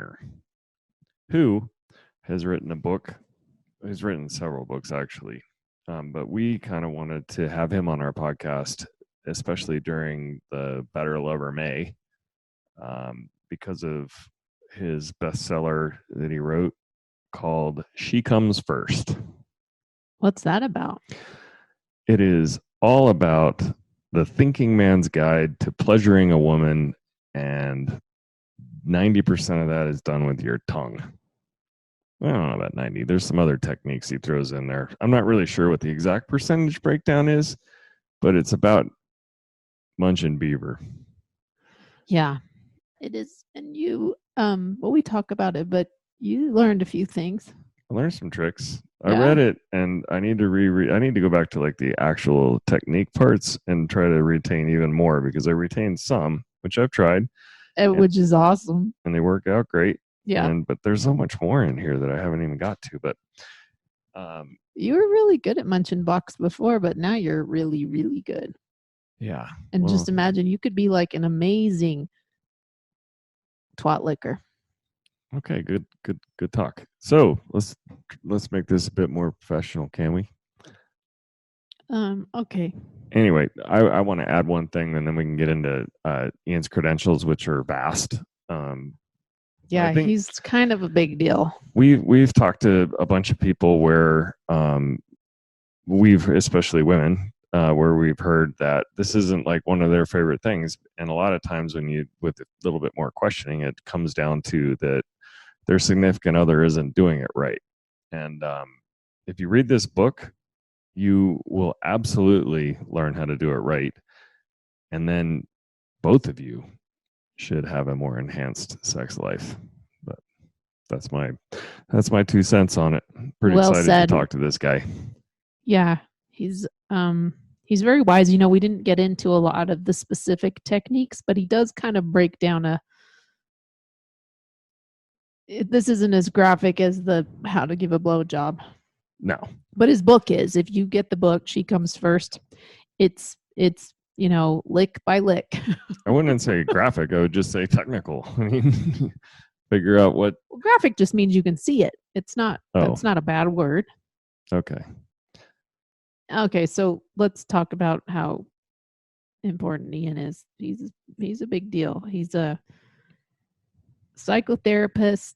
Kerner, who has written a book. He's written several books, actually. But we kind of wanted to have him on our podcast, especially during the Better Lover May, because of his bestseller that he wrote called She Comes First. What's that about? It is all about the thinking man's guide to pleasuring a woman, and 90% of that is done with your tongue. I don't know about 90. There's some other techniques he throws in there. I'm not really sure what the exact percentage breakdown is, but it's about munching beaver. Yeah, it is. And you, well, we talk about it, but you learned a few things. I learned some tricks. Yeah. I read it, and I need to I need to go back to like the actual technique parts and try to retain even more, because I retained some, which I've tried, Which is awesome. and they work out great. Yeah. But there's so much more in here that I haven't even got to. But you were really good at munching box before, but now you're really, really good. Yeah. And just imagine you could be like an amazing twat licker. Okay, good talk. So let's make this a bit more professional, can we? Okay. Anyway, I want to add one thing, and then we can get into Ian's credentials, which are vast. Yeah, he's kind of a big deal. We've talked to a bunch of people where we've, especially women, where we've heard that this isn't like one of their favorite things, and a lot of times when you, with a little bit more questioning, it comes down to that their significant other isn't doing it right. And if you read this book, you will absolutely learn how to do it right, and then both of you should have a more enhanced sex life. But that's my 2 cents on it. Pretty excited to talk to this guy. Yeah, he's very wise. You know, we didn't get into a lot of the specific techniques, but he does kind of break down this isn't as graphic as the how to give a blowjob. No. But his book is. If you get the book, She Comes First, it's you know, lick by lick. I wouldn't say graphic. I would just say technical. I mean, figure out what. Well, graphic just means you can see it. It's not. That's not a bad word. Okay. Okay, so let's talk about how important Ian is. He's a big deal. He's a psychotherapist.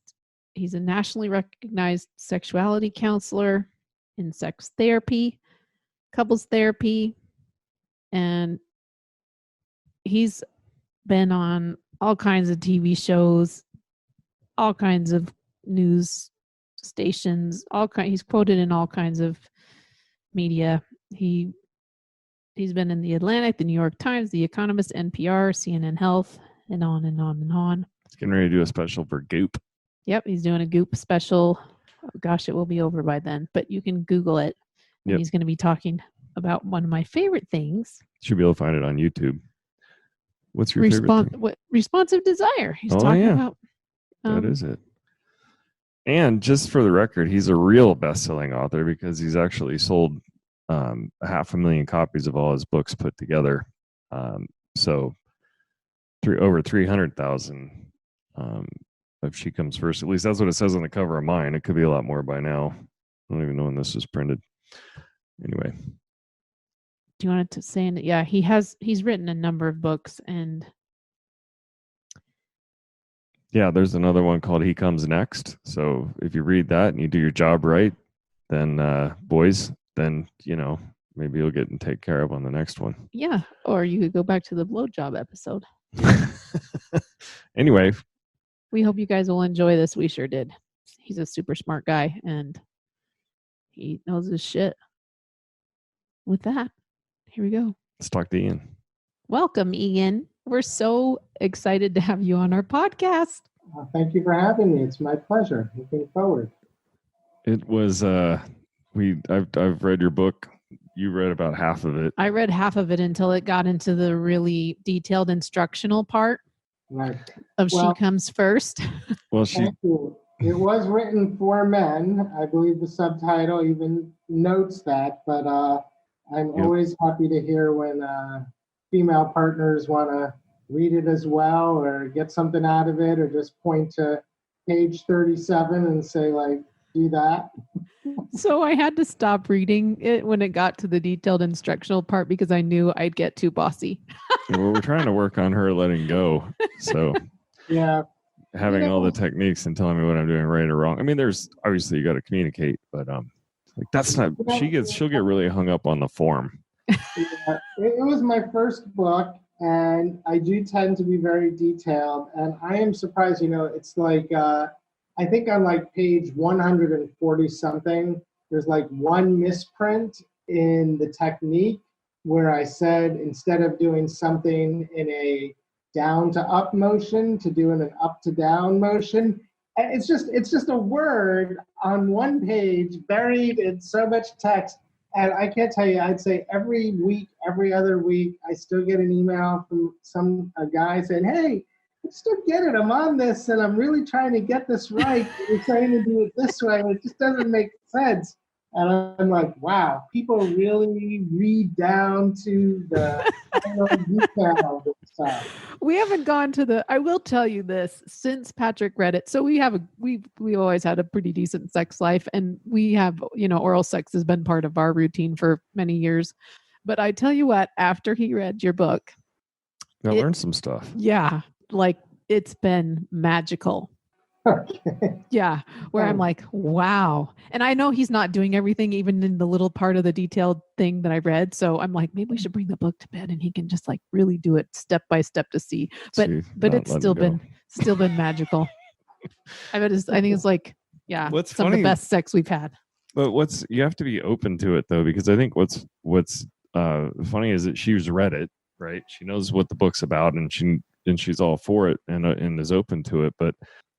He's a nationally recognized sexuality counselor in sex therapy, couples therapy, and he's been on all kinds of TV shows, all kinds of news stations, he's quoted in all kinds of media. He's been in the Atlantic, the New York Times, the Economist, NPR, CNN Health, and on and on and on. He's getting ready to do a special for Goop. Yep, he's doing a Goop special. Oh, gosh, it will be over by then, but you can Google it. And He's going to be talking about one of my favorite things. Should be able to find it on YouTube. What's your favorite thing? Responsive desire. He's talking about. That is it. And just for the record, he's a real best-selling author because he's actually sold 500,000 copies of all his books put together. So over 300,000 of She Comes First. At least that's what it says on the cover of mine. It could be a lot more by now. I don't even know when this was printed. Anyway. Do you want to say? Yeah, he's written a number of books, and yeah, there's another one called He Comes Next. So if you read that and you do your job right, then boys, then maybe you'll get and take care of on the next one. Yeah, or you could go back to the blowjob episode. Anyway, we hope you guys will enjoy this. We sure did. He's a super smart guy, and he knows his shit. With that, here we go. Let's talk to Ian. Welcome, Ian. We're so excited to have you on our podcast. Thank you for having me. It's my pleasure. Looking forward. It was I've read your book. You read about half of it. I read half of it until it got into the really detailed instructional part. Right. She Comes First. Well, thank you. It was written for men. I believe the subtitle even notes that, but I'm always happy to hear when female partners want to read it as well or get something out of it or just point to page 37 and say, like, do that? So I had to stop reading it when it got to the detailed instructional part because I knew I'd get too bossy. Well, we're trying to work on her letting go. So Yeah. having all the techniques and telling me what I'm doing right or wrong. I mean, there's obviously you got to communicate, but like she'll get really hung up on the form. Yeah, it was my first book, and I do tend to be very detailed. And I am surprised, it's like, I think on like page 140 something, there's like one misprint in the technique where I said instead of doing something in a down to up motion to do in an up to down motion. And it's just a word on one page buried in so much text. And I can't tell you, I'd say every week, every other week, I still get an email from a guy saying, hey, I still get it. I'm on this and I'm really trying to get this right. You're trying to do it this way. And it just doesn't make sense. And I'm like, wow, people really read down to the final detail of this stuff. We haven't gone to I will tell you this, since Patrick read it. So we always had a pretty decent sex life, and we have, oral sex has been part of our routine for many years. But I tell you what, after he read your book, I learned some stuff. Yeah. Like it's been magical. Okay. Yeah. Where I'm like, wow. And I know he's not doing everything, even in the little part of the detailed thing that I read. So I'm like, maybe we should bring the book to bed and he can just like really do it step by step to see. But it's still been magical. I think it's like, some of the best sex we've had. But you have to be open to it though, because I think what's funny is that she's read it, right? She knows what the book's about, and she's all for it and is open to it. But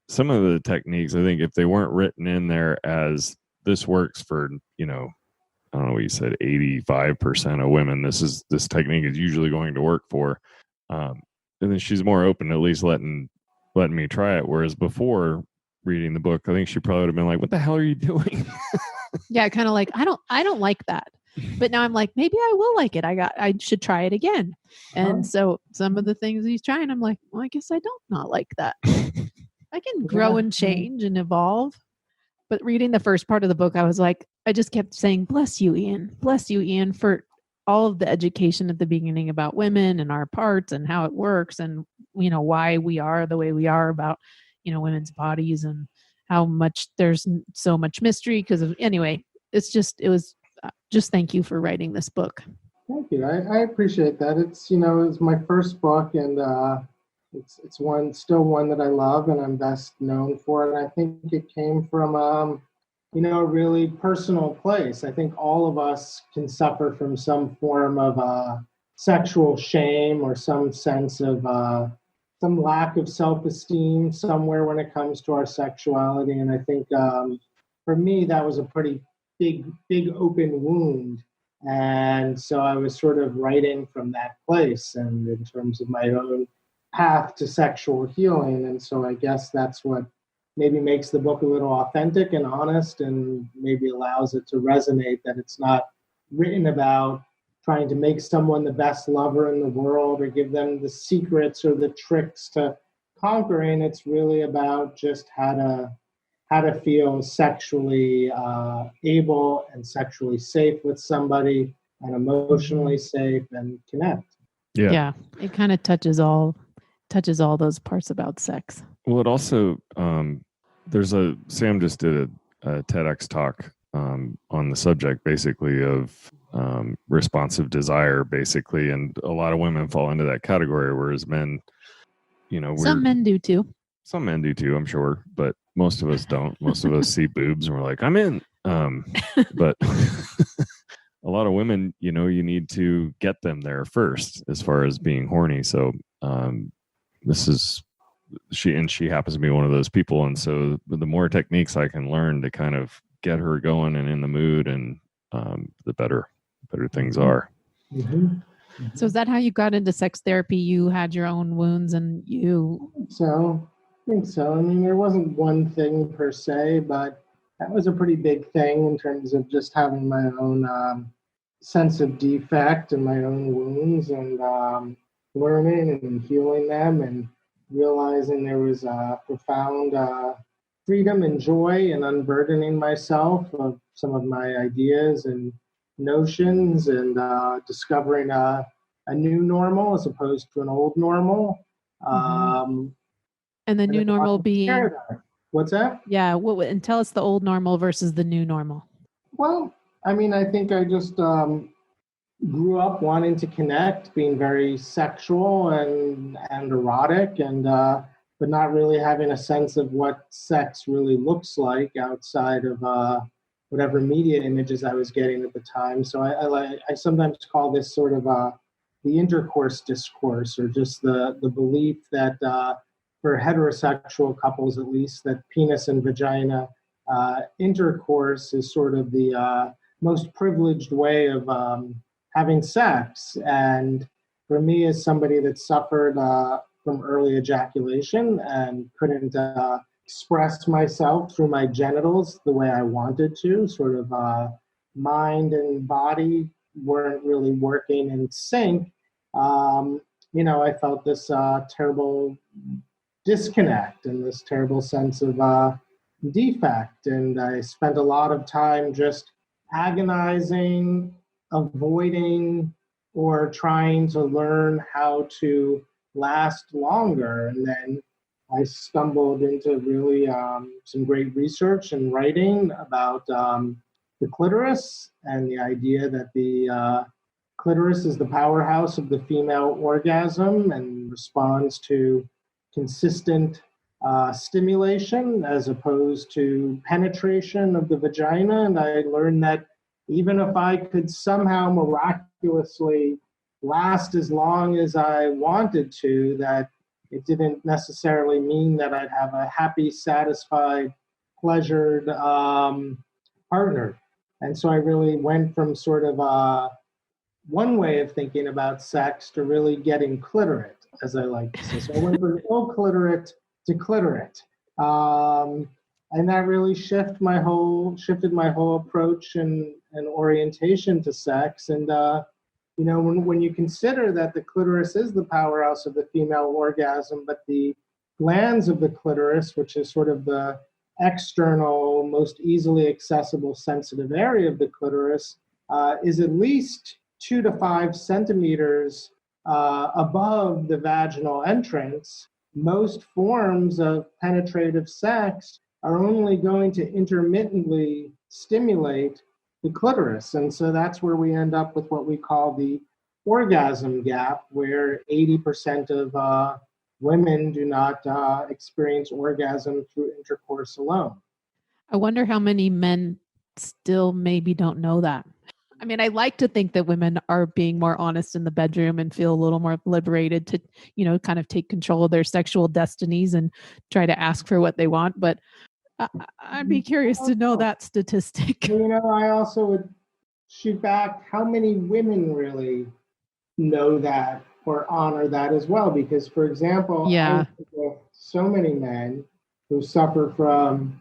some of the techniques, I think, if they weren't written in there as this works for, I don't know what you said, 85% of women, this technique is usually going to work for. And then she's more open to at least letting me try it. Whereas before reading the book, I think she probably would have been like, what the hell are you doing? Yeah, kind of like, I don't like that. But now I'm like, maybe I will like it. I should try it again. And so some of the things he's trying, I'm like, well, I guess I don't not like that. I can grow and change and evolve. But reading the first part of the book, I was like, I just kept saying, bless you, Ian, for all of the education at the beginning about women and our parts and how it works and, why we are the way we are about, women's bodies and how much there's so much mystery anyway, it was just thank you for writing this book. Thank you. I appreciate that. It's, it's my first book, and it's still one that I love and I'm best known for. And I think it came from, a really personal place. I think all of us can suffer from some form of sexual shame or some sense of some lack of self-esteem somewhere when it comes to our sexuality. And I think for me, that was a pretty big open wound. And so I was sort of writing from that place and in terms of my own path to sexual healing. And so I guess that's what maybe makes the book a little authentic and honest, and maybe allows it to resonate, that it's not written about trying to make someone the best lover in the world or give them the secrets or the tricks to conquering. It's really about just how to feel sexually able and sexually safe with somebody and emotionally safe and connect. Yeah. It kind of touches all those parts about sex. Well, it also, Sam just did a TEDx talk on the subject, basically, of responsive desire, basically. And a lot of women fall into that category, whereas men, some men do too. Some men do too, I'm sure, but most of us don't. Most of us see boobs and we're like, I'm in. But a lot of women, you need to get them there first as far as being horny. So she happens to be one of those people. And so the more techniques I can learn to kind of get her going and in the mood, and the better things are. Mm-hmm. So is that how you got into sex therapy? You had your own wounds and you... I think so. I mean, there wasn't one thing per se, but that was a pretty big thing in terms of just having my own sense of defect and my own wounds, and learning and healing them, and realizing there was a profound freedom and joy and unburdening myself of some of my ideas and notions, and discovering a new normal as opposed to an old normal. And the new normal being, what's that? Yeah, and tell us the old normal versus the new normal. Well, I mean, I think I just grew up wanting to connect, being very sexual and erotic, and but not really having a sense of what sex really looks like outside of whatever media images I was getting at the time. So I sometimes call this sort of the intercourse discourse, or just the belief that for heterosexual couples, at least, that penis and vagina intercourse is sort of the most privileged way of having sex. And for me, as somebody that suffered from early ejaculation and couldn't express myself through my genitals the way I wanted to, sort of mind and body weren't really working in sync, I felt this terrible disconnect and this terrible sense of defect. And I spent a lot of time just agonizing, avoiding, or trying to learn how to last longer. And then I stumbled into really some great research and writing about the clitoris, and the idea that the clitoris is the powerhouse of the female orgasm and responds to consistent stimulation as opposed to penetration of the vagina. And I learned that even if I could somehow miraculously last as long as I wanted to, that it didn't necessarily mean that I'd have a happy, satisfied, pleasured partner. And so I really went from sort of one way of thinking about sex to really getting clitorate, as I like to say. So I went from clitorate to clitorate. And that really shifted my whole approach and orientation to sex. And when you consider that the clitoris is the powerhouse of the female orgasm, but the glands of the clitoris, which is sort of the external, most easily accessible, sensitive area of the clitoris, is at least 2 to 5 centimeters above the vaginal entrance. Most forms of penetrative sex are only going to intermittently stimulate the clitoris. And so that's where we end up with what we call the orgasm gap, where 80% of women do not experience orgasm through intercourse alone. I wonder how many men still maybe don't know that. I mean, I like to think that women are being more honest in the bedroom and feel a little more liberated to, kind of take control of their sexual destinies and try to ask for what they want. But I'd be curious to know that statistic. I also would shoot back, how many women really know that or honor that as well? Because, for example, I know so many men who suffer from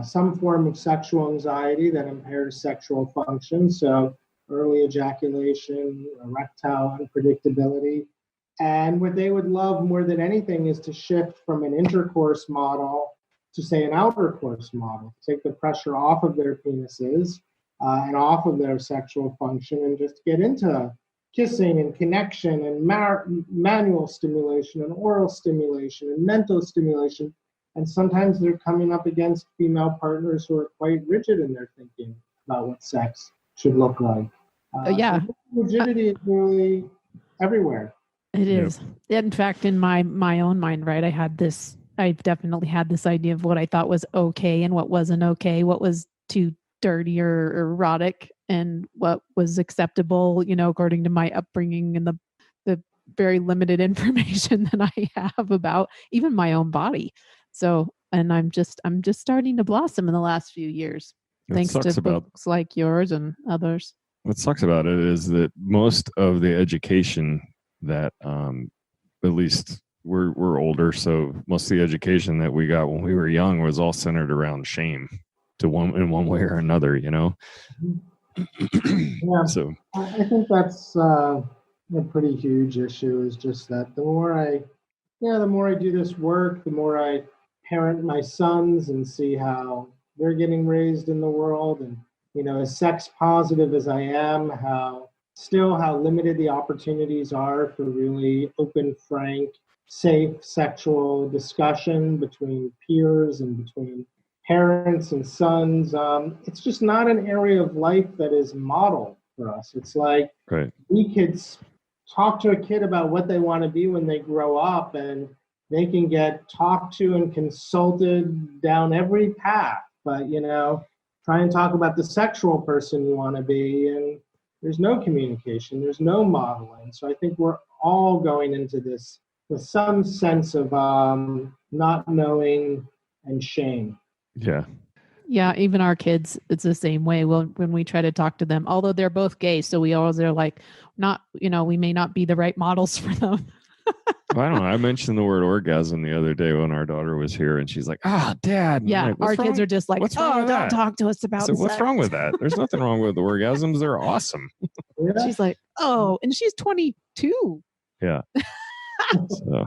some form of sexual anxiety that impairs sexual function. So early ejaculation, erectile unpredictability. And what they would love more than anything is to shift from an intercourse model to, say, an outer course model, take the pressure off of their penises and off of their sexual function, and just get into kissing and connection and manual stimulation and oral stimulation and mental stimulation. And sometimes they're coming up against female partners who are quite rigid in their thinking about what sex should look like. So rigidity is really everywhere. It is. In fact, in my own mind, right, I've definitely had this idea of what I thought was okay and what wasn't okay, what was too dirty or erotic, and what was acceptable, according to my upbringing and the very limited information that I have about even my own body. So, and I'm just starting to blossom in the last few years, thanks to books like yours and others. What sucks about it is that most of the education that, at least we're older, so most of the education that we got when we were young was all centered around shame in one way or another, Yeah. So I think that's a pretty huge issue, is just that the more I do this work, the more I parent my sons and see how they're getting raised in the world. And, as sex positive as I am, how limited the opportunities are for really open, frank, safe sexual discussion between peers and between parents and sons. It's just not an area of life that is modeled for us. It's like we could talk to a kid about what they want to be when they grow up, and they can get talked to and consulted down every path. But, try and talk about the sexual person you want to be, and there's no communication, there's no modeling. So I think we're all going into this with some sense of not knowing and shame. Yeah. Yeah, even our kids, it's the same way. Well, when we try to talk to them, although they're both gay, so we always are like, not, we may not be the right models for them. Well, I don't know. I mentioned the word orgasm the other day when our daughter was here, and she's like, Dad. And yeah, like, our kids are just like, don't talk to us about sex. What's wrong with that? There's nothing wrong with orgasms. They're awesome. Yeah. She's like, and she's 22. Yeah. So,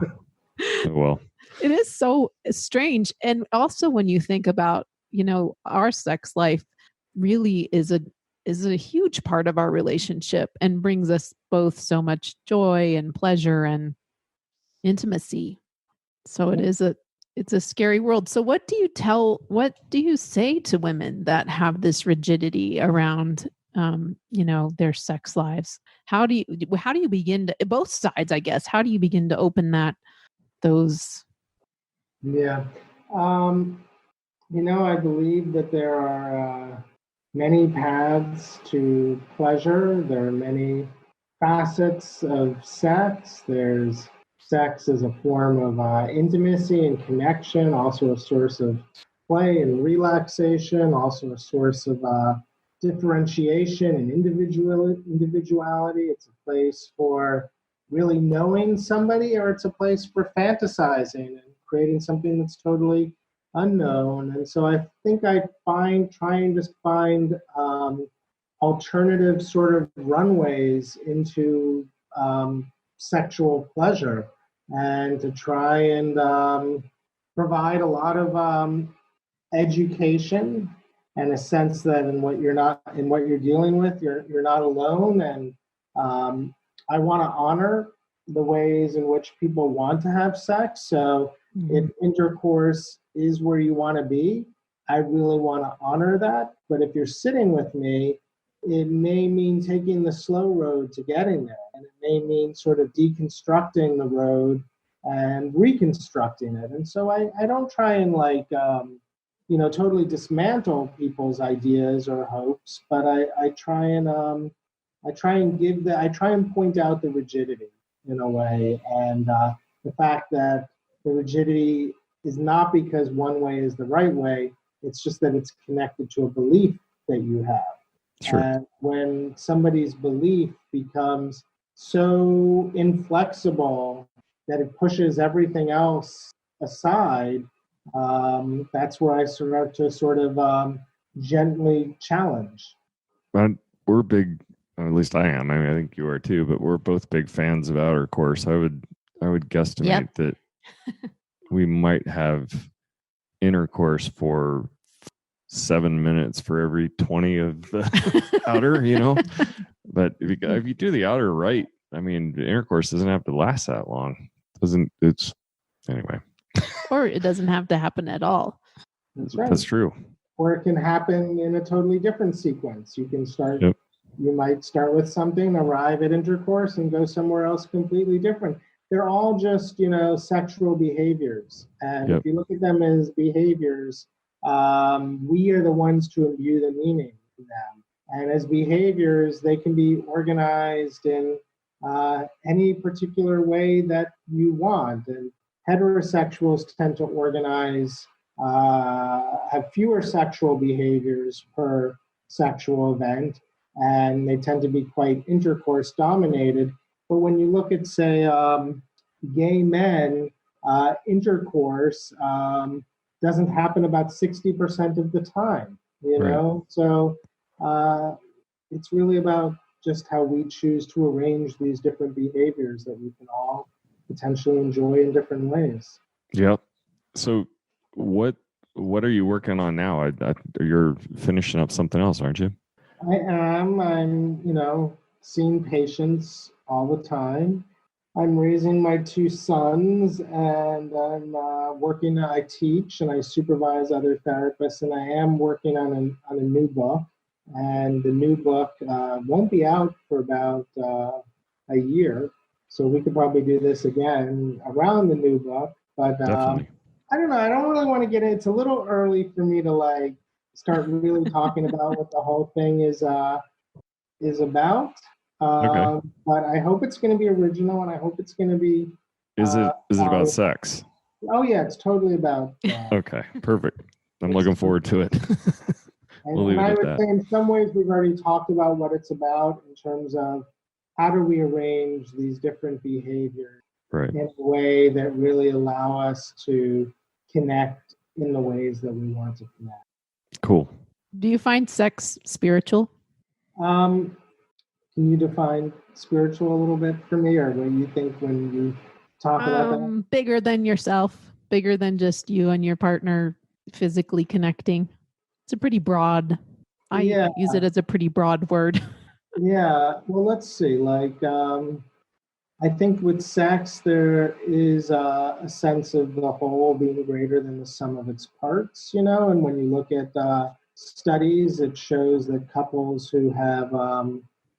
well. It is so strange. And also when you think about, our sex life really is a huge part of our relationship and brings us both so much joy and pleasure and intimacy. So it's a scary world. So what do you say to women that have this rigidity around their sex lives? How do you begin to, both sides, I guess, how do you begin to open those? Yeah. I believe that there are many paths to pleasure. There are many facets of sex. There's sex as a form of intimacy and connection, also a source of play and relaxation, also a source of differentiation and individuality. It's a place for really knowing somebody, or it's a place for fantasizing and creating something that's totally unknown. And so I think I try and just find alternative sort of runways into sexual pleasure, and to try and provide a lot of education and a sense that in what you're dealing with, you're not alone. And I want to honor the ways in which people want to have sex. So if intercourse is where you want to be, I really want to honor that. But if you're sitting with me, it may mean taking the slow road to getting there. And it may mean sort of deconstructing the road and reconstructing it. And so I don't try and totally dismantle people's ideas or hopes, but I try and point out the rigidity in a way, and the fact that the rigidity is not because one way is the right way. It's just that it's connected to a belief that you have. Sure. And when somebody's belief becomes so inflexible that it pushes everything else aside, that's where I start to sort of gently challenge. We're big, at least I am. I mean, I think you are too, but we're both big fans of outer course. I would guesstimate that we might have intercourse for 7 minutes for every 20 of the outer, But if you do the outer right, I mean, the intercourse doesn't have to last that long. Anyway. Or it doesn't have to happen at all. That's right. That's true. Or it can happen in a totally different sequence. You can start. Yep. You might start with something, arrive at intercourse, and go somewhere else completely different. They're all just, sexual behaviors. And if you look at them as behaviors, we are the ones to imbue the meaning in them. And as behaviors, they can be organized in any particular way that you want. And heterosexuals tend to organize, have fewer sexual behaviors per sexual event, and they tend to be quite intercourse dominated. But when you look at, say, gay men, intercourse doesn't happen about 60% of the time, Right. So it's really about just how we choose to arrange these different behaviors that we can all potentially enjoy in different ways. Yep. So what are you working on now? You're finishing up something else, aren't you? I am. I'm, seeing patients all the time. I'm raising my two sons, and I'm working. I teach and I supervise other therapists, and I am working on a new book. And the new book won't be out for about a year, so we could probably do this again around the new book. But Definitely. I don't know. I don't really want to get in. It's a little early for me to like start really talking about what the whole thing is about. Okay. But I hope it's going to be original, and I hope it's going to be. Is it about valuable. sex? Oh yeah, it's totally about. Okay, perfect. I'm looking forward to it. We'll leave And it I at would that. say, in some ways, we've already talked about what it's about in terms of how do we arrange these different behaviors Right. in a way that really allow us to connect in the ways that we want to connect. Cool. Do you find sex spiritual? Can you define spiritual a little bit for me, or what you think when you talk about that? Bigger than yourself, bigger than just you and your partner physically connecting. It's a pretty broad. I use it as a pretty broad word. Yeah. Well, let's see. Like, I think with sex, there is a sense of the whole being greater than the sum of its parts, and when you look at studies, it shows that couples who have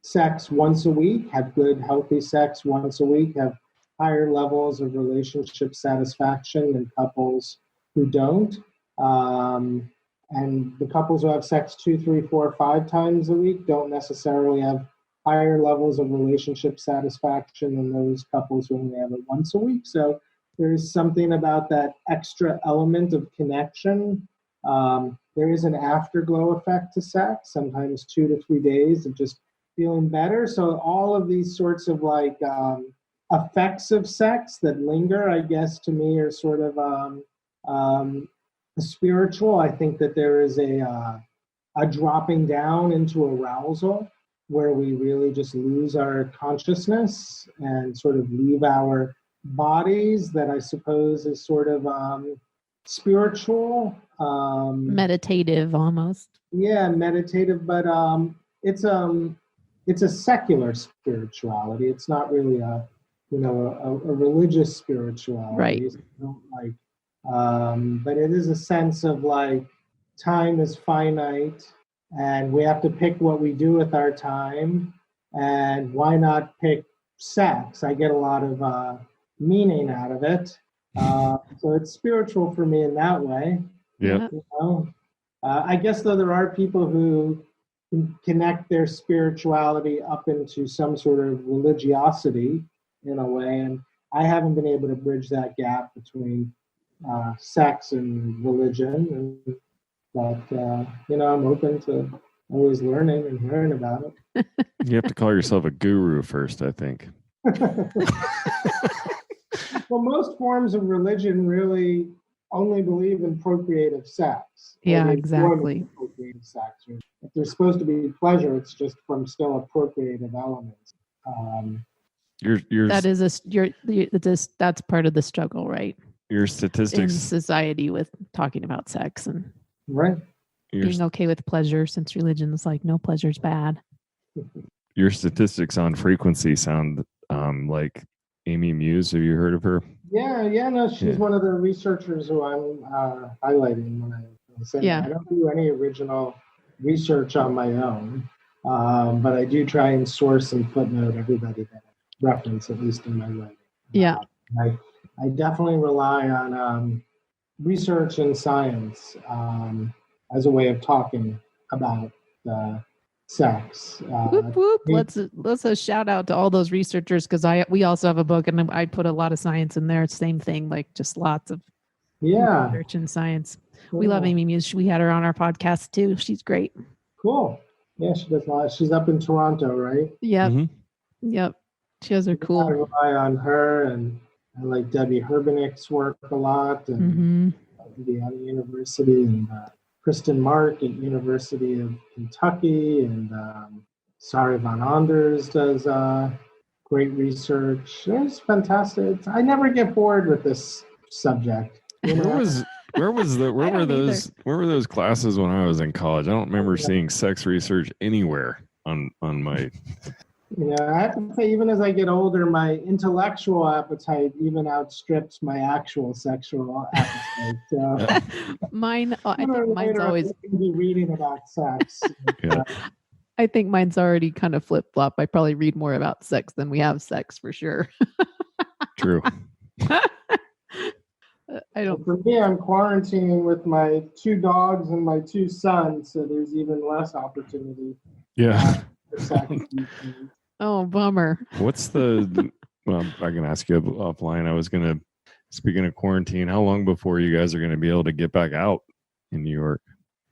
sex once a week, have good, healthy sex once a week, have higher levels of relationship satisfaction than couples who don't. And the couples who have sex 2, 3, 4, 5 times a week don't necessarily have higher levels of relationship satisfaction than those couples who only have it once a week. So there's something about that extra element of connection. There is an afterglow effect to sex, sometimes 2 to 3 days of just feeling better. So all of these sorts of like effects of sex that linger, I guess, to me are sort of spiritual. I think that there is a dropping down into arousal where we really just lose our consciousness and sort of leave our bodies, that I suppose is sort of spiritual. Meditative almost. Yeah, meditative, but it's a secular spirituality. It's not really a religious spirituality. Right. So but it is a sense of like time is finite, and we have to pick what we do with our time, and why not pick sex? I get a lot of meaning out of it. So it's spiritual for me in that way. Yeah. I guess, though, there are people who can connect their spirituality up into some sort of religiosity in a way, and I haven't been able to bridge that gap between sex and religion. But, I'm open to always learning and hearing about it. You have to call yourself a guru first, I think. Well, most forms of religion really only believe in procreative sex. Yeah, exactly. Procreative sex. If there's supposed to be pleasure, it's just from still a procreative element. That's part of the struggle, right? Your In statistics society with talking about sex and right. Being okay with pleasure, since religion is like no pleasure's bad. Your statistics on frequency sound like Amy Muse. Have you heard of her? Yeah, no, she's one of the researchers who I'm highlighting when I say that. I don't do any original research on my own, but I do try and source and footnote everybody that I reference, at least in my writing. Yeah. I definitely rely on research and science as a way of talking about sex. Whoop, whoop. Let's a shout out to all those researchers, because we also have a book and I put a lot of science in there. Same thing, like just lots of research and science. Cool. We love Amy Muse. We had her on our podcast too. She's great. Cool. Yeah, she does a lot. She's up in Toronto, right? Yep. Mm-hmm. Yep. She has her cool. I rely on her, and I like Debbie Herbenick's work a lot, and Indiana University, and Kristen Mark at University of Kentucky, and Sari Van Anders does great research. It's fantastic. I never get bored with this subject. Where was the where I were don't either. those classes when I was in college? I don't remember seeing sex research anywhere on my. Yeah, I have to say, even as I get older, my intellectual appetite even outstrips my actual sexual appetite. So Mine, I sooner think or mine's later, I'm always, going to be reading about sex. Yeah. I think mine's already kind of flip flop. I probably read more about sex than we have sex for sure. True. I don't. For me, I'm quarantining with my 2 dogs and my 2 sons, so there's even less opportunity Yeah. for sex. Oh, bummer. What's the? Well, I can ask you offline. I was gonna. Speaking of quarantine, how long before you guys are going to be able to get back out in New York?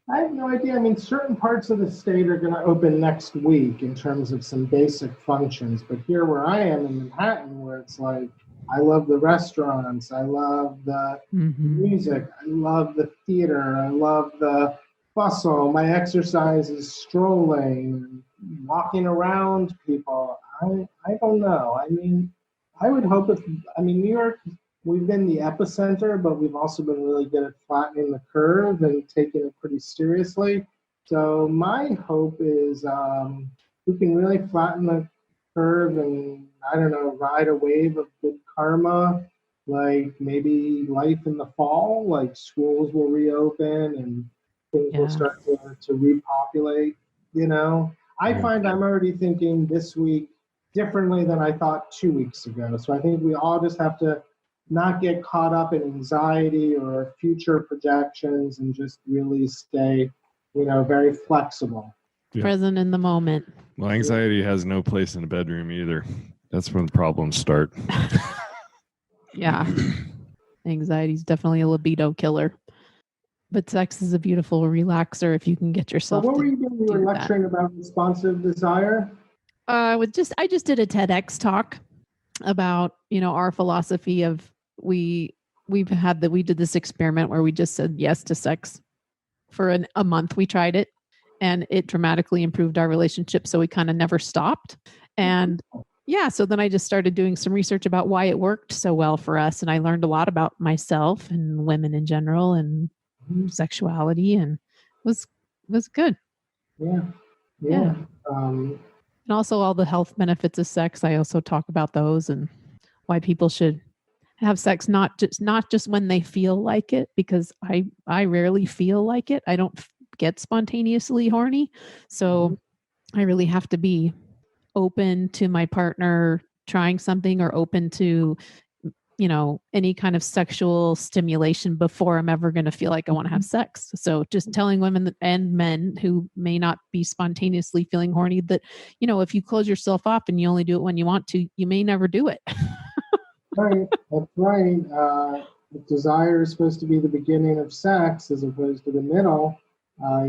I have no idea. I mean, certain parts of the state are going to open next week in terms of some basic functions. But here where I am in Manhattan, where it's like, I love the restaurants, I love the music, I love the theater, I love the bustle. My exercise is strolling, walking around people. I don't know. I mean, I would hope New York, we've been the epicenter, but we've also been really good at flattening the curve and taking it pretty seriously. So my hope is we can really flatten the curve and, I don't know, ride a wave of good karma, like maybe life in the fall, like schools will reopen and things will start to repopulate, you know. I find I'm already thinking this week differently than I thought 2 weeks ago. So I think we all just have to not get caught up in anxiety or future projections and just really stay, very flexible. Yeah. Present in the moment. Well, anxiety has no place in the bedroom either. That's when problems start. Yeah. Anxiety is definitely a libido killer. But sex is a beautiful relaxer if you can get yourself. So what were you doing? You were lecturing about responsive desire? I just did a TEDx talk about, our philosophy of we did this experiment where we just said yes to sex for a month. We tried it and it dramatically improved our relationship. So we kind of never stopped. And yeah, so then I just started doing some research about why it worked so well for us. And I learned a lot about myself and women in general and sexuality, and it was good. Yeah. And also all the health benefits of sex. I also talk about those and why people should have sex not just when they feel like it, because I rarely feel like it. I don't get spontaneously horny. So I really have to be open to my partner trying something or open to any kind of sexual stimulation before I'm ever going to feel like I want to have sex. So just telling women and men who may not be spontaneously feeling horny that, if you close yourself off and you only do it when you want to, you may never do it. Right, that's right. If desire is supposed to be the beginning of sex as opposed to the middle,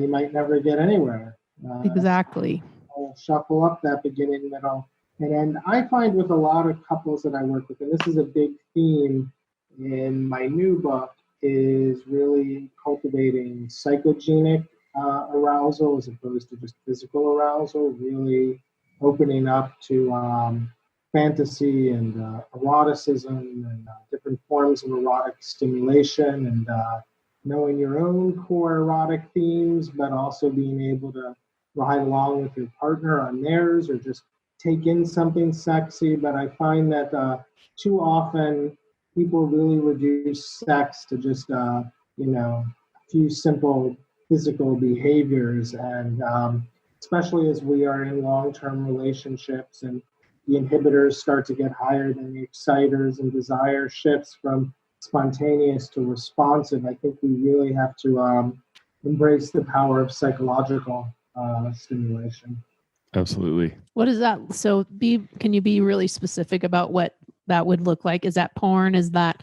you might never get anywhere. Exactly. So shuffle up that beginning, middle. And I find with a lot of couples that I work with, and this is a big theme in my new book, is really cultivating psychogenic arousal as opposed to just physical arousal, really opening up to fantasy and eroticism and different forms of erotic stimulation and knowing your own core erotic themes, but also being able to ride along with your partner on theirs or just take in something sexy. But I find that too often people really reduce sex to just, a few simple physical behaviors. And especially as we are in long-term relationships and the inhibitors start to get higher than the exciters and desire shifts from spontaneous to responsive, I think we really have to embrace the power of psychological stimulation. Absolutely. What is that? So can you be really specific about what that would look like? Is that porn? Is that,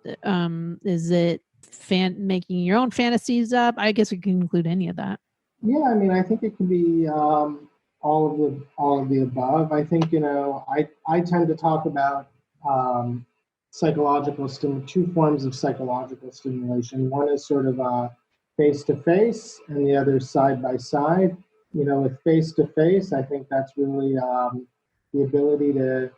is it making your own fantasies up? I guess we can include any of that. Yeah, I mean, I think it can be all of the above. I think, I tend to talk about two forms of psychological stimulation. One is sort of face to face, and the other side by side. With face to face, I think that's really the ability to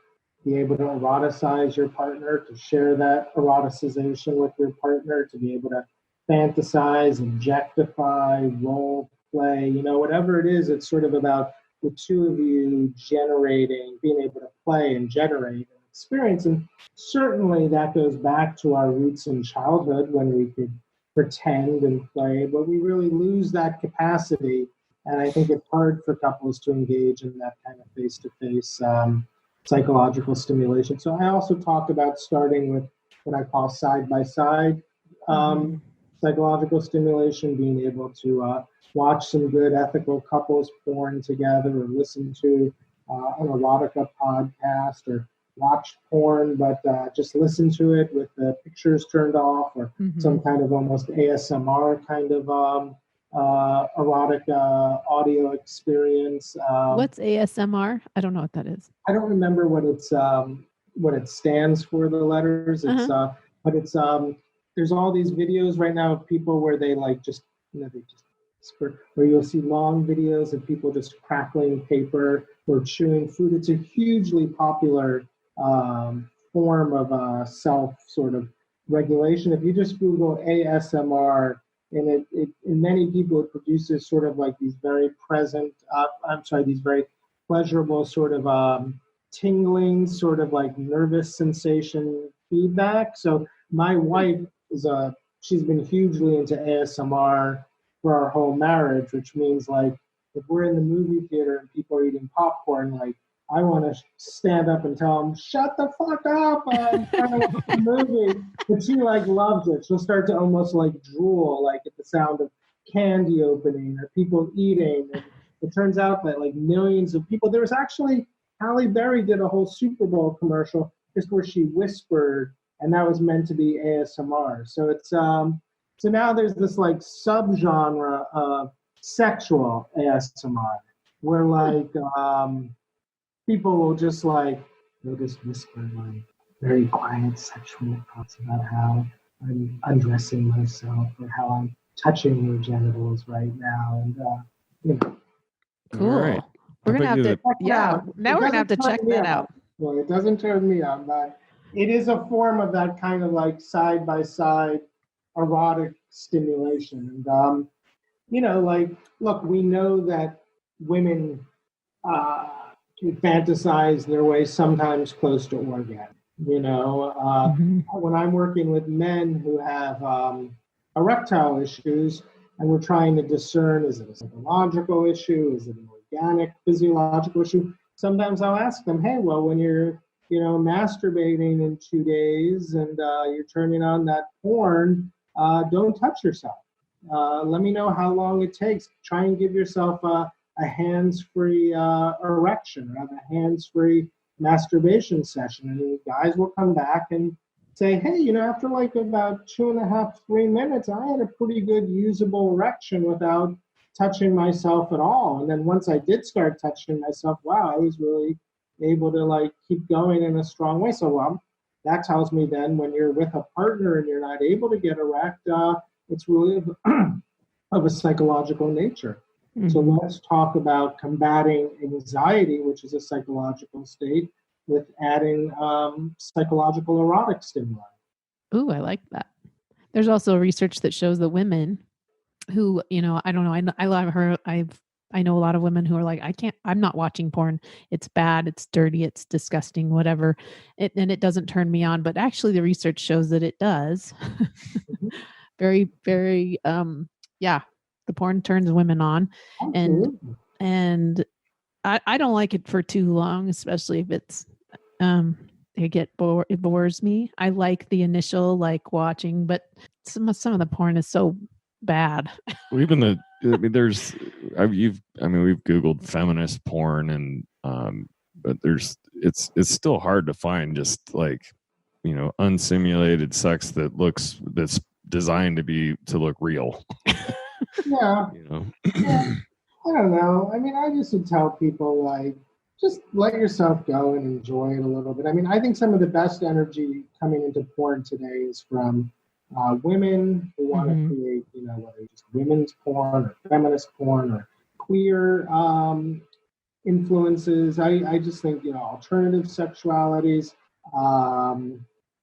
be able to eroticize your partner, to share that eroticization with your partner, to be able to fantasize, objectify, role play, whatever it is, it's sort of about the two of you being able to play and generate an experience. And certainly that goes back to our roots in childhood when we could pretend and play, but we really lose that capacity. And I think it's hard for couples to engage in that kind of face-to-face psychological stimulation. So I also talk about starting with what I call side-by-side psychological stimulation, being able to watch some good ethical couples porn together, or listen to an erotica podcast, or watch porn, but just listen to it with the pictures turned off, or some kind of almost ASMR kind of erotic audio experience. What's ASMR? I don't know what that is. I don't remember what it stands for, the letters. It's but it's there's all these videos right now of people where they just where you'll see long videos of people just crackling paper or chewing food. It's a hugely popular form of self sort of regulation. If you just Google ASMR, and it in many people it produces sort of like these very these very pleasurable sort of tingling, sort of like nervous sensation feedback. So my wife she's been hugely into ASMR for our whole marriage, which means like if we're in the movie theater and people are eating popcorn, like I want to stand up and tell them, shut the fuck up, I'm trying to watch the movie. But she loves it. She'll start to almost drool at the sound of candy opening or people eating. And it turns out that millions of people, there was actually, Halle Berry did a whole Super Bowl commercial just where she whispered, and that was meant to be ASMR. So it's so now there's this subgenre of sexual ASMR where people will just they'll just whisper very quiet sexual thoughts about how I'm undressing myself or how I'm touching your genitals right now, and Cool. Right. We're gonna have to now we're gonna have to check that out. Well, it doesn't turn me on, but it is a form of that kind of side by side erotic stimulation. And look, we know that women can fantasize their way sometimes close to orgasm. When I'm working with men who have erectile issues, and we're trying to discern, is it a psychological issue? Is it an organic physiological issue? Sometimes I'll ask them, hey, well, when you're masturbating in 2 days and you're turning on that porn, don't touch yourself. Let me know how long it takes. Try and give yourself a hands-free erection, or have a hands-free masturbation session. And guys will come back and say, hey, after about 2.5, 3 minutes, I had a pretty good usable erection without touching myself at all. And then once I did start touching myself, wow, I was really able to keep going in a strong way. So that tells me then when you're with a partner and you're not able to get erect, it's really of a psychological nature. Mm-hmm. So let's talk about combating anxiety, which is a psychological state, with adding psychological erotic stimuli. Ooh, I like that. There's also research that shows that women who, I don't know, I know a lot of women who are I'm not watching porn. It's bad. It's dirty. It's disgusting, whatever. And it doesn't turn me on. But actually the research shows that it does. Mm-hmm. Very, very, the porn turns women on. Absolutely. And I don't like it for too long, especially if it's, it bores me. I like the initial watching, but some of the porn is so bad. Well, even we've Googled feminist porn, and but it's still hard to find just unsimulated sex that's designed to look real. Yeah. Yeah. I don't know. I just would tell people just let yourself go and enjoy it a little bit. I think some of the best energy coming into porn today is from women who want to create, whether it's women's porn or feminist porn or queer influences. I just think, alternative sexualities,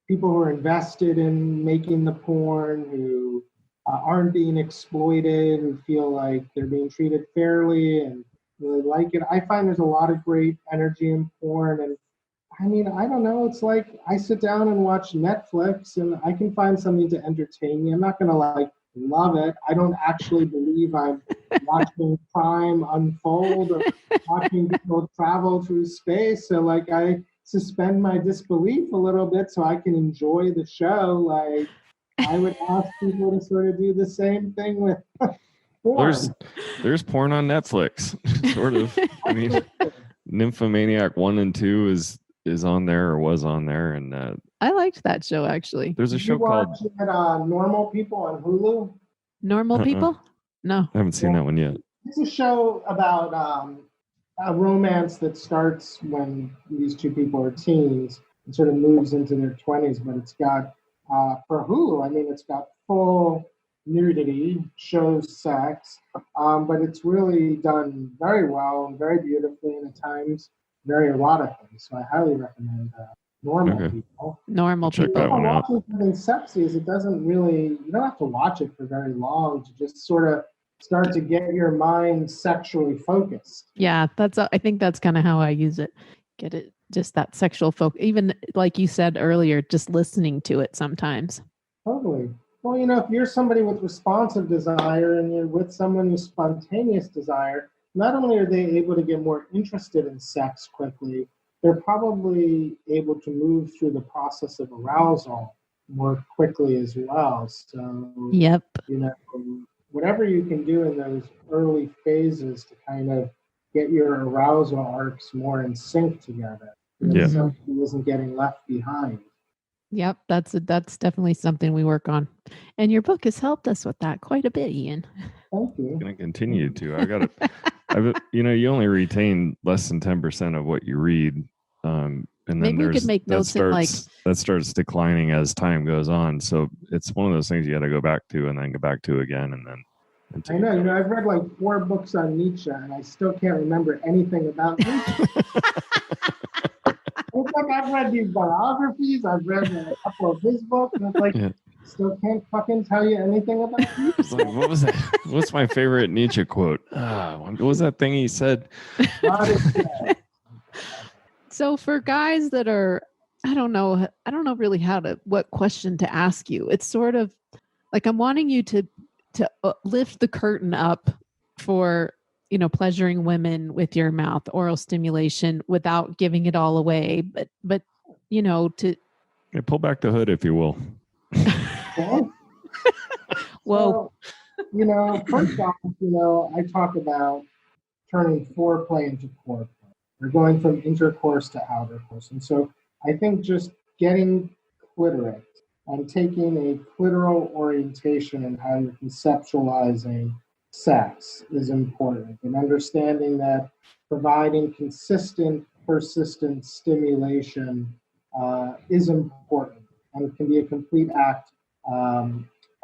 people who are invested in making the porn, who aren't being exploited, who feel like they're being treated fairly and really like it. I find there's a lot of great energy in porn. And I mean, I don't know. It's like I sit down and watch Netflix and I can find something to entertain me. I'm not going to like love it. I don't actually believe I'm watching crime unfold or watching people travel through space. So like I suspend my disbelief a little bit so I can enjoy the show. Like I would ask people to sort of do the same thing with porn. There's porn on Netflix, sort of. I mean, Nymphomaniac 1 and 2 is on there or was on there, and I liked that show actually. There's a show called Normal People on Hulu. Normal People? No, I haven't seen that one yet. It's a show about a romance that starts when these two people are teens and sort of moves into their 20s, but it's got for Hulu, I mean, it's got full nudity, shows sex, but it's really done very well and very beautifully, and at times very erotically. So I highly recommend Normal People. Normal Check People. that one out. Watching something sexy is it doesn't really, you don't have to watch it for very long to just sort of start to get your mind sexually focused. Yeah, I think that's kind of how I use it. Get it, just that sexual focus. Even like you said earlier, just listening to it sometimes. Totally. Well, you know, if you're somebody with responsive desire and you're with someone with spontaneous desire, not only are they able to get more interested in sex quickly, they're probably able to move through the process of arousal more quickly as well. So, Yep. you know, whatever you can do in those early phases to kind of get your arousal arcs more in sync together. Yeah. Somebody isn't getting left behind. Yep, that's definitely something we work on. And your book has helped us with that quite a bit, Ian. Thank you. I'm going to continue to. I got to, you know, you only retain less than 10% of what you read. And then Maybe we could make notes that starts declining as time goes on. So it's one of those things you got to go back to and then go back to again. And then. I know, you know, I've read like 4 books on Nietzsche and I still can't remember anything about Nietzsche. It's like I've read these biographies, I've read a couple of his books, and it's like, still can't fucking tell you anything about Nietzsche. It's like, what was that? What's my favorite Nietzsche quote? What was that thing he said? So for guys that are, I don't know really what question to ask you. It's sort of like I'm wanting you to lift the curtain up for, you know, pleasuring women with your mouth, oral stimulation without giving it all away, but you know, pull back the hood, if you will. Well, you know, first off, you know, I talk about turning foreplay into core play. We're going from intercourse to outer course. And so I think just getting clitorate and taking a clitoral orientation in how you're conceptualizing sex is important, and understanding that providing consistent, persistent stimulation is important, and it can be a complete act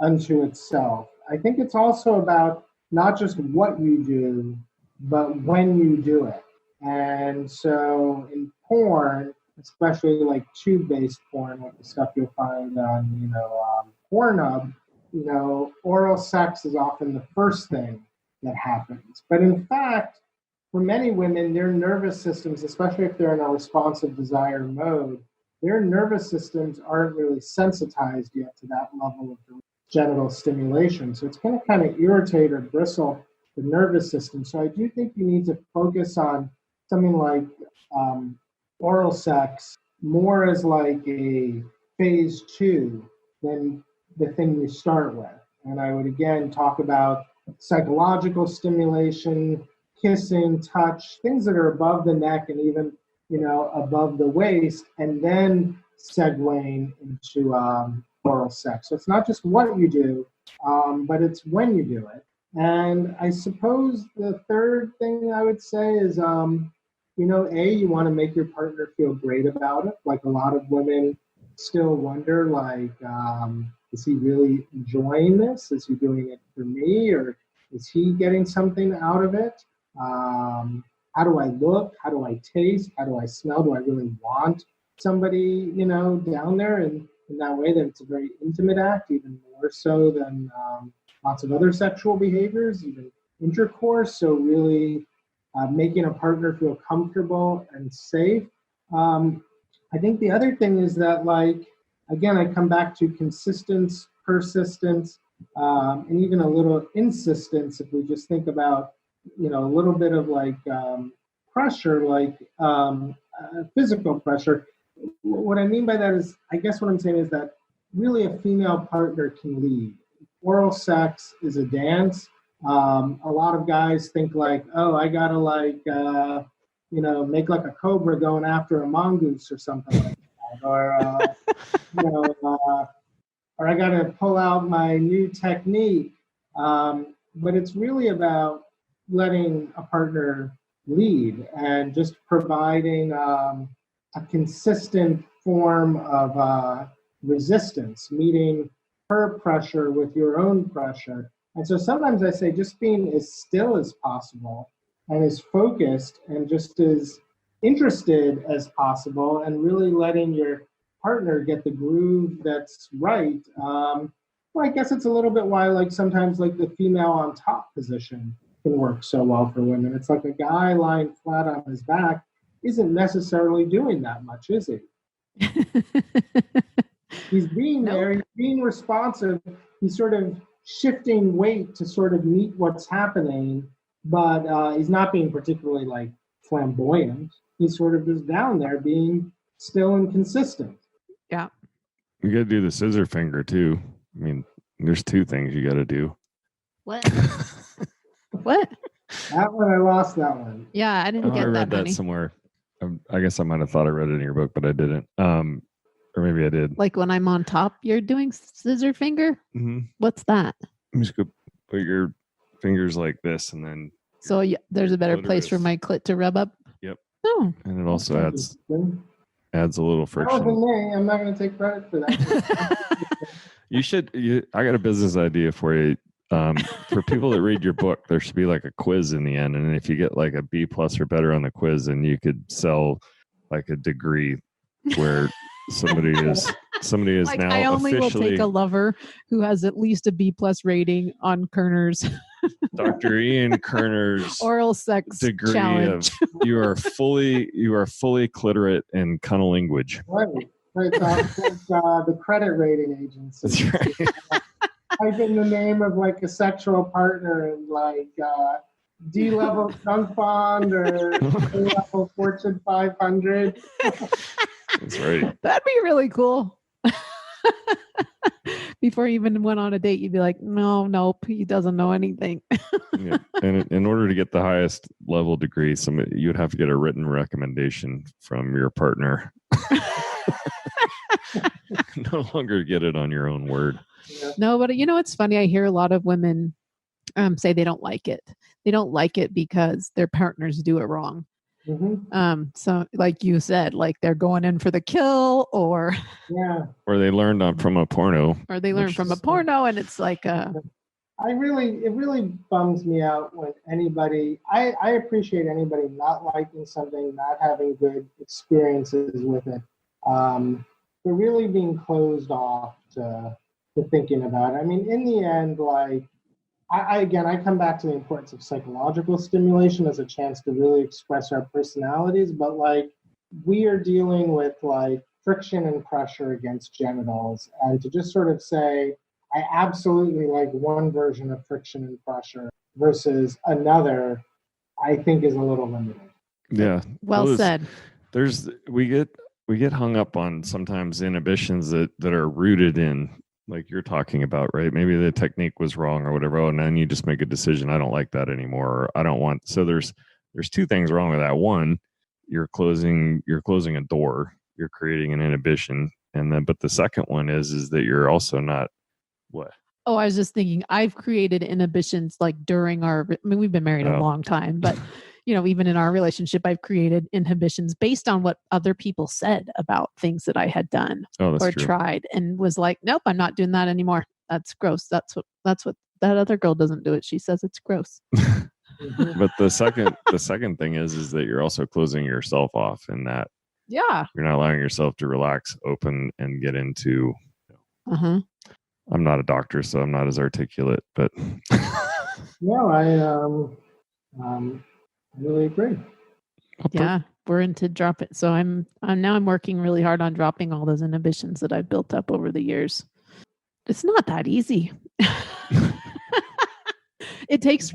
unto itself. I think it's also about not just what you do, but when you do it. And so in porn, especially like tube-based porn, like the stuff you'll find on, you know, Pornhub, you know, oral sex is often the first thing that happens. But in fact, for many women, their nervous systems, especially if they're in a responsive desire mode, their nervous systems aren't really sensitized yet to that level of genital stimulation. So it's going to kind of irritate or bristle the nervous system. So I do think you need to focus on something like oral sex more as like a phase 2 than the thing you start with. And I would again talk about psychological stimulation, kissing, touch, things that are above the neck and even, you know, above the waist, and then segueing into oral sex. So it's not just what you do, but it's when you do it. And I suppose the third thing I would say is, you know, you want to make your partner feel great about it. Like a lot of women still wonder, like, is he really enjoying this? Is he doing it for me? Or is he getting something out of it? How do I look? How do I taste? How do I smell? Do I really want somebody, you know, down there? And in that way, that it's a very intimate act, even more so than lots of other sexual behaviors, even intercourse. So really making a partner feel comfortable and safe. I think the other thing is that, like, again, I come back to consistence, persistence, and even a little insistence. If we just think about, a little bit of like pressure, like physical pressure. What I mean by that is, I guess what I'm saying is that really a female partner can lead. Oral sex is a dance. A lot of guys think like, oh, I gotta like, make like a cobra going after a mongoose or something like that, or I gotta pull out my new technique. But it's really about letting a partner lead and just providing a consistent form of resistance, meeting her pressure with your own pressure. And so sometimes I say just being as still as possible and as focused and just as interested as possible, and really letting your partner get the groove that's right. Well, I guess it's a little bit why, like, sometimes like the female on top position can work so well for women. It's like a guy lying flat on his back isn't necessarily doing that much, is he? He's being there, he's being responsive, he's sort of shifting weight to sort of meet what's happening, but he's not being particularly like flamboyant. He's sort of just down there being still and consistent. Yeah. You got to do the scissor finger too. I mean, there's two things you got to do. What? What? That one, I lost that one. Yeah, I didn't get I read that. that somewhere. I guess I might have thought I read it in your book, but I didn't. Or maybe I did. Like when I'm on top, you're doing scissor finger? Mm-hmm. What's that? I'm just going to put your fingers like this, and then... So there's a better place for my clit to rub up? Yep. Oh. And it also adds a little friction. That wasn't me. I'm not going to take credit for that. You should... I got a business idea for you. For people that read your book, there should be like a quiz in the end, and if you get like a B+ or better on the quiz, then you could sell like a degree where somebody is like, now I only officially will take a lover who has at least a B+ rating on Kerner's Dr. Ian Kerner's oral sex degree challenge. of you are fully clitorate in cunnilinguage. Right. The credit rating agency. That's right. Type in the name of like a sexual partner and like D-level junk bond or A-level Fortune 500. That's right. That'd be really cool. Before you even went on a date, you'd be like, nope, he doesn't know anything. Yeah. And in order to get the highest level degree, you would have to get a written recommendation from your partner. No longer get it on your own word. Yeah. No, but it's funny. I hear a lot of women say they don't like it. They don't like it because their partners do it wrong. Mm-hmm. So like you said, like they're going in for the kill, or they learned from a porno, or they learn from a porno, and it's like it really bums me out when anybody, I appreciate anybody not liking something, not having good experiences with it, but really being closed off to thinking about it. I mean, in the end, like, I come back to the importance of psychological stimulation as a chance to really express our personalities, but like, we are dealing with like friction and pressure against genitals, and to just sort of say, I absolutely like one version of friction and pressure versus another, I think is a little limiting. Yeah. Well said. We get hung up on sometimes inhibitions that are rooted in, like you're talking about, right? Maybe the technique was wrong or whatever, and then you just make a decision. I don't like that anymore. Or I don't want. So there's two things wrong with that. One, you're closing a door. You're creating an inhibition, but the second one is that you're also not what. Oh, I was just thinking. I've created inhibitions like during we've been married a long time, but even in our relationship, I've created inhibitions based on what other people said about things that I had done or tried, and was like, nope, I'm not doing that anymore. That's gross. That's what that other girl doesn't do it. She says it's gross. But the second thing is that you're also closing yourself off in that Yeah. You're not allowing yourself to relax, open, and get into. Uh-huh. I'm not a doctor, so I'm not as articulate, but No, I really agree. Yeah, we're into drop it. So I'm working really hard on dropping all those inhibitions that I've built up over the years. It's not that easy. It takes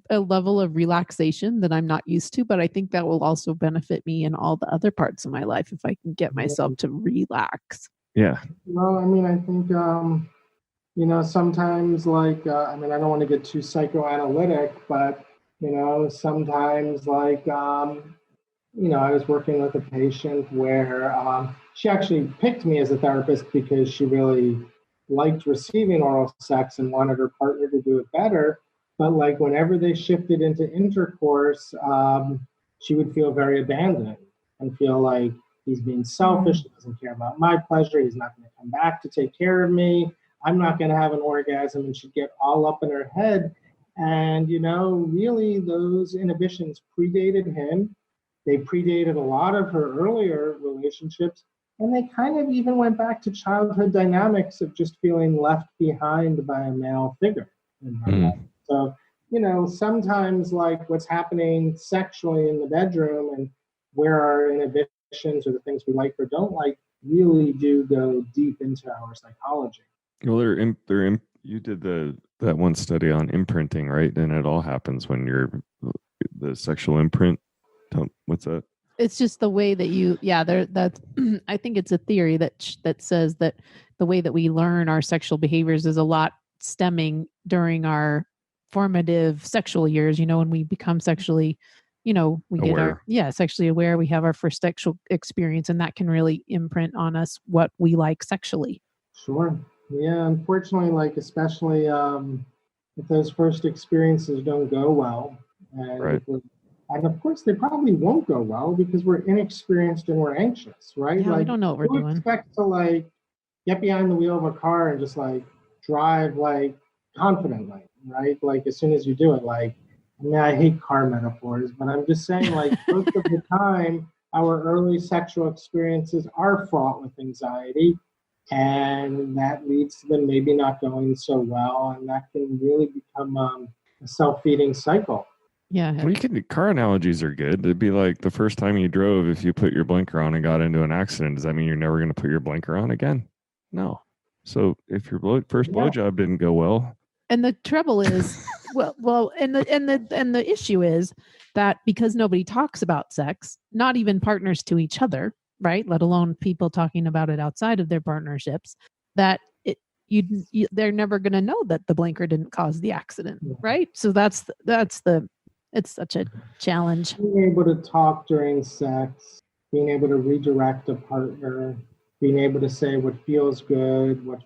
a level of relaxation that I'm not used to, but I think that will also benefit me in all the other parts of my life if I can get myself to relax. Yeah. Well, I mean, I think sometimes I mean, I don't want to get too psychoanalytic, but sometimes I was working with a patient where she actually picked me as a therapist because she really liked receiving oral sex and wanted her partner to do it better. But like whenever they shifted into intercourse, she would feel very abandoned and feel like he's being selfish. He doesn't care about my pleasure. He's not going to come back to take care of me. I'm not going to have an orgasm. And she'd get all up in her head. And, really those inhibitions predated him. They predated a lot of her earlier relationships, and they kind of even went back to childhood dynamics of just feeling left behind by a male figure in her life. So, sometimes like what's happening sexually in the bedroom and where our inhibitions or the things we like or don't like really do go deep into our psychology. Well, you did that one study on imprinting, right? And it all happens when you're the sexual imprint. What's that? It's just the way that that's I think it's a theory that says that the way that we learn our sexual behaviors is a lot stemming during our formative sexual years, when we become sexually, we aware. get sexually aware, we have our first sexual experience, and that can really imprint on us what we like sexually. Sure. Yeah, unfortunately, especially if those first experiences don't go well, right. And of course, they probably won't go well because we're inexperienced and we're anxious, right? Yeah, we don't know what we're doing. Expect to get behind the wheel of a car and just drive confidently, right? As soon as you do it, I mean, I hate car metaphors, but I'm just saying most of the time, our early sexual experiences are fraught with anxiety, and that leads to them maybe not going so well, and that can really become a self-feeding cycle. Yeah. Well, car analogies are good. It'd be like the first time you drove, if you put your blinker on and got into an accident, does that mean you're never going to put your blinker on again? No. So if your first blowjob didn't go well. And the trouble is, and the issue is that because nobody talks about sex, not even partners to each other, right? Let alone people talking about it outside of their partnerships, that they're never going to know that the blinker didn't cause the accident, right? So it's such a challenge. Being able to talk during sex, being able to redirect a partner, being able to say what feels good, what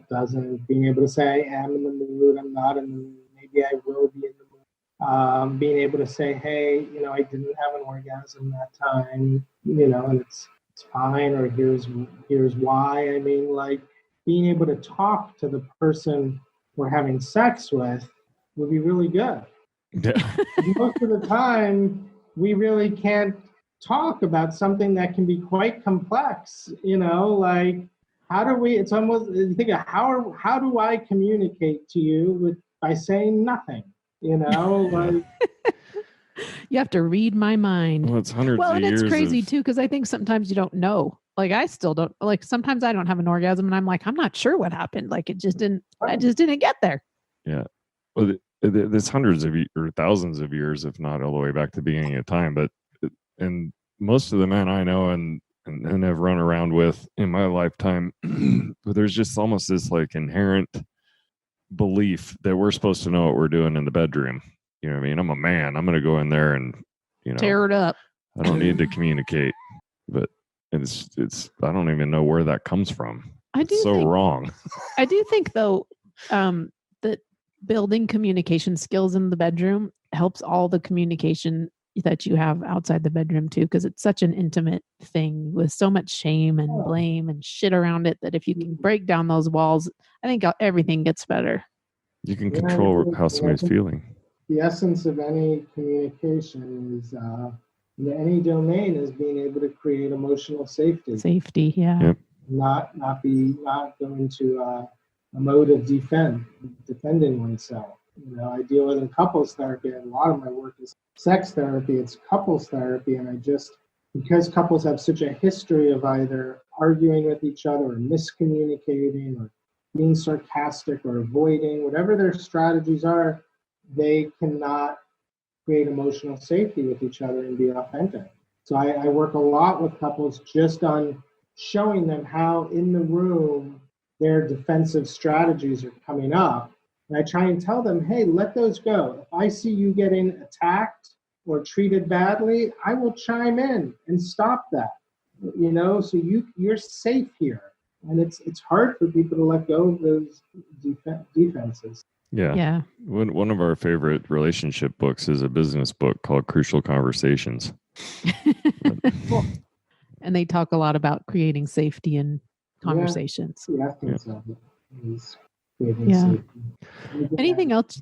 doesn't, being able to say, I am in the mood, I'm not in the mood, maybe I will be in the mood. Being able to say, hey, I didn't have an orgasm that time, and it's fine, or here's why. I mean, being able to talk to the person we're having sex with would be really good. Yeah. Most of the time, we really can't talk about something that can be quite complex. How do we? It's almost, you think of how do I communicate to you by saying nothing? You have to read my mind. Well, it's hundreds of years. Well, and it's crazy too, because I think sometimes you don't know. I still don't. Sometimes I don't have an orgasm, and I'm like, I'm not sure what happened. I just didn't get there. Yeah. Well, there's hundreds of or thousands of years, if not all the way back to the beginning of time. But and most of the men I know and have run around with in my lifetime, but there's just almost this inherent belief that we're supposed to know what we're doing in the bedroom. You know what I mean? I'm a man. I'm going to go in there and tear it up. I don't need to communicate, but it's I don't even know where that comes from. It's so wrong. I do think though that building communication skills in the bedroom helps all the communication that you have outside the bedroom too, because it's such an intimate thing with so much shame and blame and shit around it that if you can break down those walls, I think everything gets better. You can control how somebody's feeling. The essence of any communication is any domain is being able to create emotional safety. Safety, yeah. Yep. Not go into a mode of defending oneself. I deal with in couples therapy, and a lot of my work is sex therapy. It's couples therapy, and because couples have such a history of either arguing with each other or miscommunicating or being sarcastic or avoiding, whatever their strategies are, they cannot create emotional safety with each other and be authentic. So I work a lot with couples just on showing them how in the room their defensive strategies are coming up. And I try and tell them, hey, let those go. If I see you getting attacked or treated badly, I will chime in and stop that. So you're safe here. And it's hard for people to let go of those defenses. Yeah. Yeah. One of our favorite relationship books is a business book called Crucial Conversations. And they talk a lot about creating safety in conversations. Yeah, I think so. Yeah. Anything else?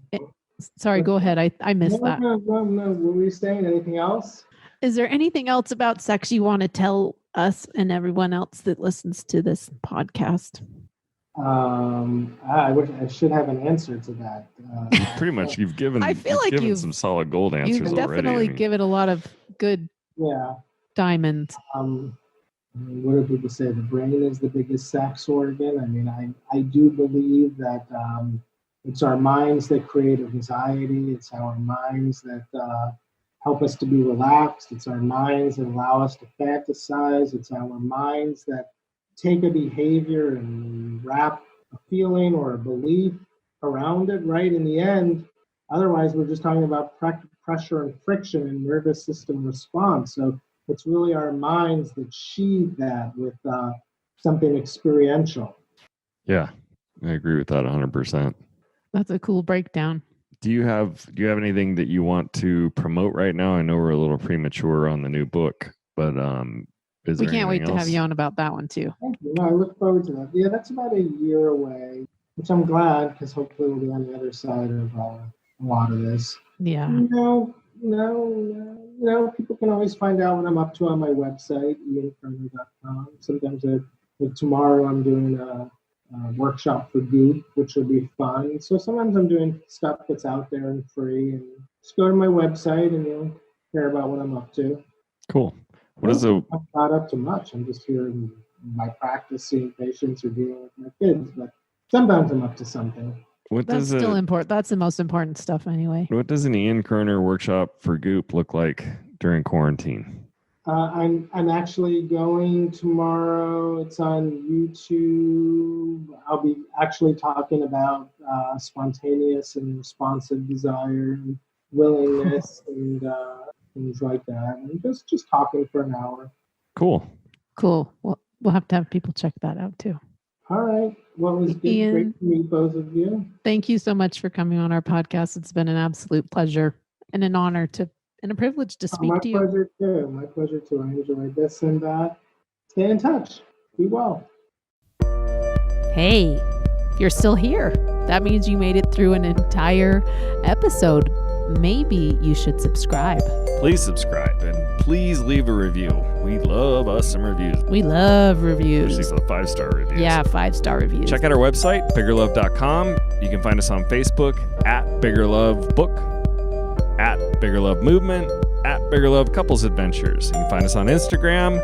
Sorry, go ahead. I missed that. No. What were you saying? Anything else? Is there anything else about sex you want to tell us and everyone else that listens to this podcast? I should have an answer to that. Pretty much, you've given. I feel like you've some solid gold answers you've already. definitely given a lot of good diamonds. What do people say? The brain is the biggest sex organ. I do believe that it's our minds that create anxiety. It's our minds that help us to be relaxed. It's our minds that allow us to fantasize. It's our minds that take a behavior and wrap a feeling or a belief around it, right? In the end, otherwise we're just talking about pressure and friction and nervous system response. So it's really our minds that sheathe that with something experiential. Yeah, I agree with that 100%. That's a cool breakdown. Do you have anything that you want to promote right now? I know we're a little premature on the new book, but we can't wait to have you on about that one too. Thank you. No, I look forward to that. Yeah, that's about a year away, which I'm glad because hopefully we'll be on the other side of a lot of this. Yeah. No. People can always find out what I'm up to on my website, iankerner.com. Sometimes, tomorrow I'm doing a workshop for Goop, which will be fun. So sometimes I'm doing stuff that's out there and free. And just go to my website and you'll hear about what I'm up to. Cool. I'm not up to much. I'm just here in my practice, seeing patients or dealing with my kids. But sometimes I'm up to something. That's still important. That's the most important stuff anyway. What does an Ian Kerner workshop for Goop look like during quarantine? I'm actually going tomorrow. It's on YouTube. I'll be actually talking about spontaneous and responsive desire and willingness and things like that. And just talking for an hour. Cool. Well, we'll have to have people check that out too. All right. Well, it was Ian, great to meet both of you. Thank you so much for coming on our podcast. It's been an absolute pleasure and an honor and a privilege to speak to you. My pleasure too. I enjoyed this and stay in touch. Be well. Hey, if you're still here, that means you made it through an entire episode. Maybe you should subscribe. Please subscribe and please leave a review. We love us some reviews. We love reviews. Especially for the 5-star reviews. Yeah, 5-star reviews. Check out our website, biggerlove.com. You can find us on Facebook at biggerlovebook, at biggerlovemovement, at biggerlovecouples adventures. You can find us on Instagram,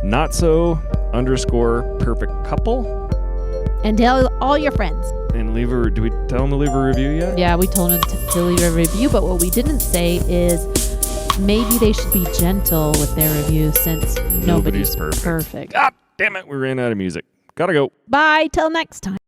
@notso_perfect_couple. And tell all your friends. And do we tell them to leave a review yet? Yeah, we told them to leave a review, but what we didn't say is maybe they should be gentle with their review since nobody's perfect. God damn it, we ran out of music. Gotta go. Bye, till next time.